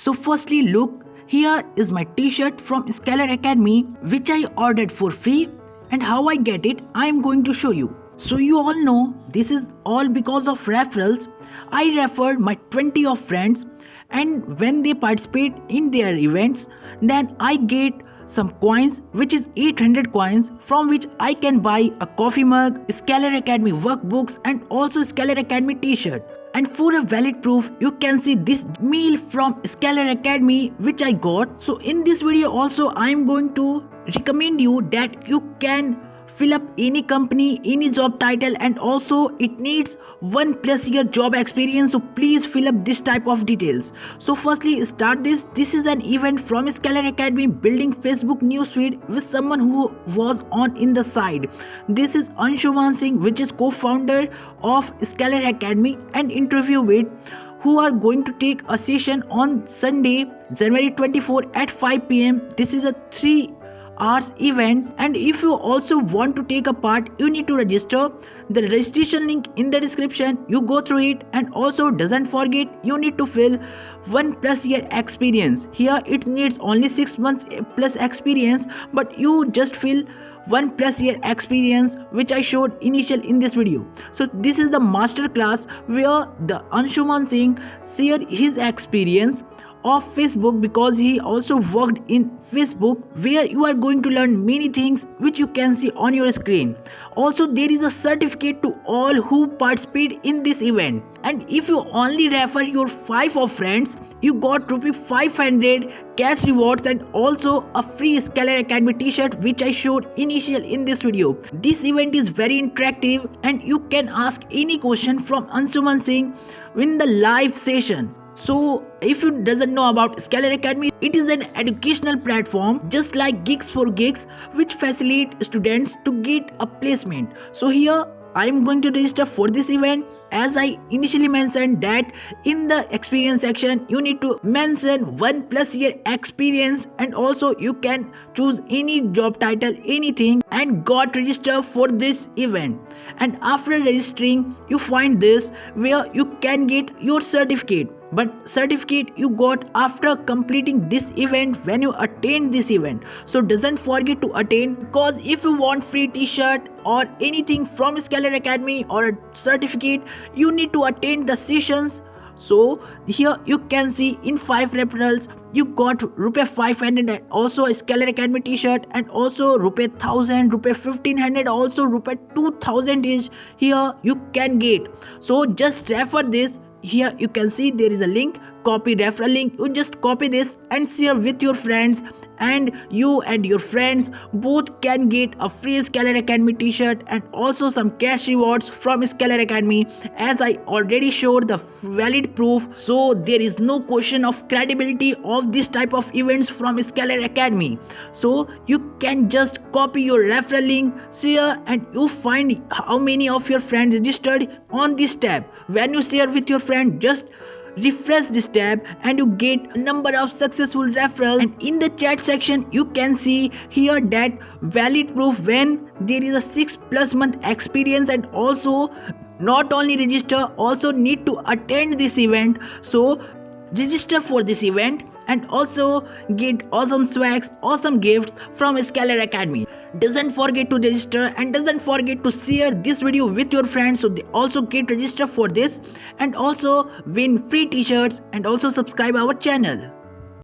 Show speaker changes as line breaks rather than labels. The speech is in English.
So firstly, look, here is my t-shirt from Scalar Academy which I ordered for free, and how I get it I am going to show you. So you all know this is all because of referrals. I referred my 20 of friends, and when they participate in their events, then I get some coins, which is 800 coins, from which I can buy a coffee mug, Scalar Academy workbooks, and also Scalar Academy t-shirt. And for a valid proof, you can see this meal from Scalar Academy which I got. So in this video also I am going to recommend you that you can fill up any company, any job title, and also it needs 1+ year job experience, so please fill up this type of details. So firstly, start this. This is an event from Scalar Academy, building Facebook newsfeed with someone who was on in the side. This is Anshuman Singh, which is co-founder of Scalar Academy, and interview with who are going to take a session on Sunday, January 24 at 5 p.m. This is a 3 hours event, and if you also want to take a part, you need to register. The registration link in the description, you go through it, and also doesn't forget you need to fill 1+ year experience. Here it needs only 6 months plus experience, but you just fill 1+ year experience which I showed initial in this video. So this is the master class where the Anshuman Singh shared his experience of Facebook, because he also worked in Facebook, where you are going to learn many things which you can see on your screen. Also there is a certificate to all who participate in this event, and if you only refer your 5 of friends, you got ₹500 cash rewards and also a free Scalar Academy t-shirt which I showed initial in this video. This event is very interactive and you can ask any question from Anshuman Singh in the live session. So if you doesn't know about Scalar Academy, it is an educational platform just like Gigs for Gigs, which facilitate students to get a placement. So here I am going to register for this event. As I initially mentioned that in the experience section you need to mention 1+ year experience, and also you can choose any job title, anything, and got register for this event. And after registering, you find this where you can get your certificate, but certificate you got after completing this event when you attend this event. So doesn't forget to attend, because if you want free t-shirt or anything from Scalar Academy or a certificate, you need to attend the sessions. So here you can see in 5 referrals you got ₹500 and also a Scalar Academy t-shirt, and also ₹1000, ₹1500, also ₹2000 is here you can get. So just refer this. Here you can see there is a link, copy referral link. You just copy this and share with your friends, and you and your friends both can get a free Scalar Academy t-shirt and also some cash rewards from Scalar Academy, as I already showed the valid proof. So there is no question of credibility of this type of events from Scalar Academy. So you can just copy your referral link, share, and you find how many of your friends registered on this tab. When you share with your friend, just refresh this tab and you get a number of successful referrals. And in the chat section you can see here that valid proof when there is a 6+ month experience, and also not only register, also need to attend this event. So register for this event and also get awesome swags, awesome gifts from Scalar Academy. Doesn't forget to register, and doesn't forget to share this video with your friends so they also get registered for this, and also win free t-shirts, and also subscribe our channel.